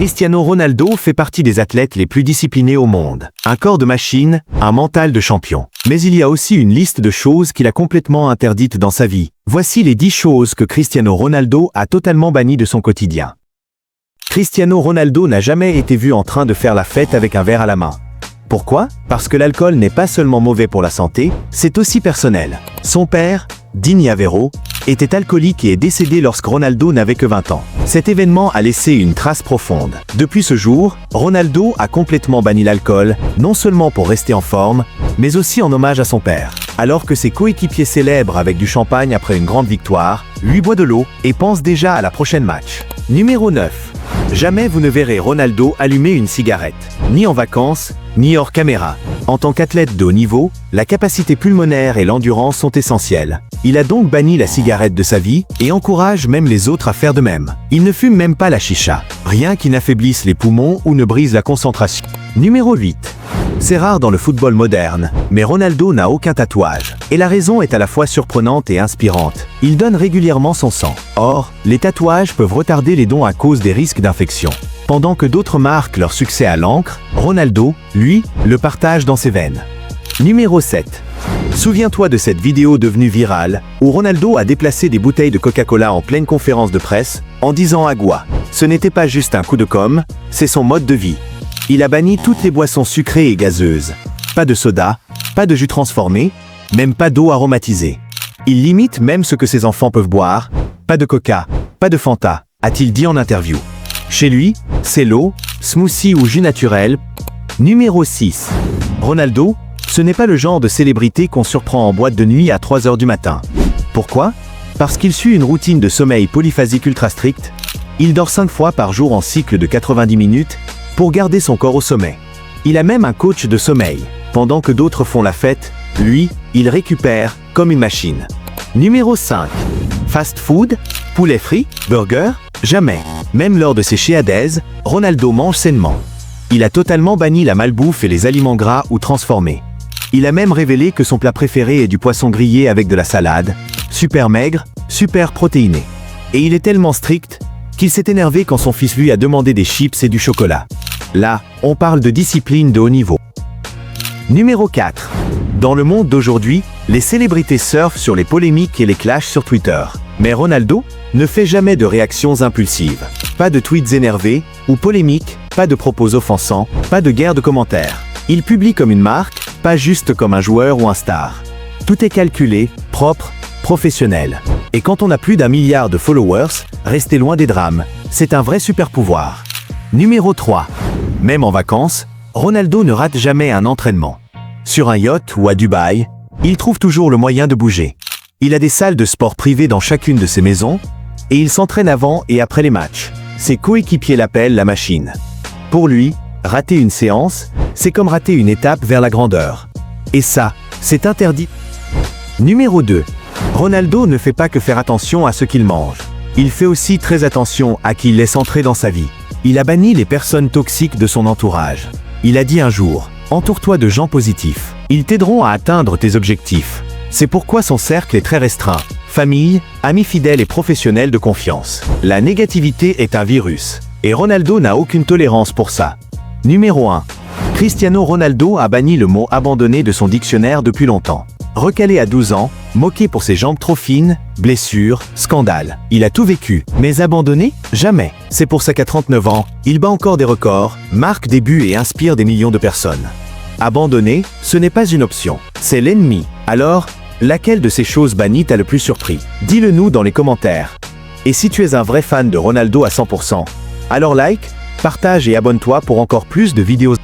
Cristiano Ronaldo fait partie des athlètes les plus disciplinés au monde. Un corps de machine, un mental de champion. Mais il y a aussi une liste de choses qu'il a complètement interdites dans sa vie. Voici les 10 choses que Cristiano Ronaldo a totalement bannies de son quotidien. Cristiano Ronaldo n'a jamais été vu en train de faire la fête avec un verre à la main. Pourquoi? Parce que l'alcool n'est pas seulement mauvais pour la santé, c'est aussi personnel. Son père, Dini Aveiro, était alcoolique et est décédé lorsque Ronaldo n'avait que 20 ans. Cet événement a laissé une trace profonde. Depuis ce jour, Ronaldo a complètement banni l'alcool, non seulement pour rester en forme, mais aussi en hommage à son père. Alors que ses coéquipiers célèbrent avec du champagne après une grande victoire, lui boit de l'eau et pense déjà à la prochaine match. Numéro 9. Jamais vous ne verrez Ronaldo allumer une cigarette, ni en vacances, ni hors caméra. En tant qu'athlète de haut niveau, la capacité pulmonaire et l'endurance sont essentielles. Il a donc banni la cigarette de sa vie et encourage même les autres à faire de même. Il ne fume même pas la chicha, rien qui n'affaiblisse les poumons ou ne brise la concentration. Numéro 8. C'est rare dans le football moderne, mais Ronaldo n'a aucun tatouage. Et la raison est à la fois surprenante et inspirante. Il donne régulièrement son sang. Or, les tatouages peuvent retarder les dons à cause des risques d'infection. Pendant que d'autres marquent leur succès à l'encre, Ronaldo, lui, le partage dans ses veines. Numéro 7. Souviens-toi de cette vidéo devenue virale, où Ronaldo a déplacé des bouteilles de Coca-Cola en pleine conférence de presse, en disant Agua. Ce n'était pas juste un coup de com', c'est son mode de vie. Il a banni toutes les boissons sucrées et gazeuses. Pas de soda, pas de jus transformé, même pas d'eau aromatisée. Il limite même ce que ses enfants peuvent boire. Pas de Coca, pas de Fanta, a-t-il dit en interview. Chez lui, c'est l'eau, smoothie ou jus naturel. Numéro 6. Ronaldo, ce n'est pas le genre de célébrité qu'on surprend en boîte de nuit à 3 h du matin. Pourquoi? Parce qu'il suit une routine de sommeil polyphasique ultra stricte. Il dort 5 fois par jour en cycle de 90 minutes, pour garder son corps au sommet. Il a même un coach de sommeil. Pendant que d'autres font la fête, lui, il récupère comme une machine. Numéro 5. Fast food, poulet frit, burger, jamais. Même lors de ses chiadaises, Ronaldo mange sainement. Il a totalement banni la malbouffe et les aliments gras ou transformés. Il a même révélé que son plat préféré est du poisson grillé avec de la salade, super maigre, super protéiné. Et il est tellement strict qu'il s'est énervé quand son fils lui a demandé des chips et du chocolat. Là, on parle de discipline de haut niveau. Numéro 4. Dans le monde d'aujourd'hui, les célébrités surfent sur les polémiques et les clashs sur Twitter. Mais Ronaldo ne fait jamais de réactions impulsives. Pas de tweets énervés ou polémiques, pas de propos offensants, pas de guerre de commentaires. Il publie comme une marque, pas juste comme un joueur ou un star. Tout est calculé, propre, professionnel. Et quand on a plus d'1 milliard de followers, restez loin des drames. C'est un vrai super pouvoir. Numéro 3. Même en vacances, Ronaldo ne rate jamais un entraînement. Sur un yacht ou à Dubaï, il trouve toujours le moyen de bouger. Il a des salles de sport privées dans chacune de ses maisons, et il s'entraîne avant et après les matchs. Ses coéquipiers l'appellent la machine. Pour lui, rater une séance, c'est comme rater une étape vers la grandeur. Et ça, c'est interdit. Numéro 2. Ronaldo ne fait pas que faire attention à ce qu'il mange. Il fait aussi très attention à qui il laisse entrer dans sa vie. Il a banni les personnes toxiques de son entourage. Il a dit un jour, entoure-toi de gens positifs. Ils t'aideront à atteindre tes objectifs. C'est pourquoi son cercle est très restreint. Famille, amis fidèles et professionnels de confiance. La négativité est un virus. Et Ronaldo n'a aucune tolérance pour ça. Numéro 1. Cristiano Ronaldo a banni le mot abandonné de son dictionnaire depuis longtemps. Recalé à 12 ans, moqué pour ses jambes trop fines, blessures, scandales. Il a tout vécu, mais abandonné? Jamais. C'est pour ça qu'à 39 ans, il bat encore des records, marque des buts et inspire des millions de personnes. Abandonner, ce n'est pas une option, c'est l'ennemi. Alors, laquelle de ces choses bannies t'a le plus surpris? Dis-le nous dans les commentaires. Et si tu es un vrai fan de Ronaldo à 100%, alors like, partage et abonne-toi pour encore plus de vidéos.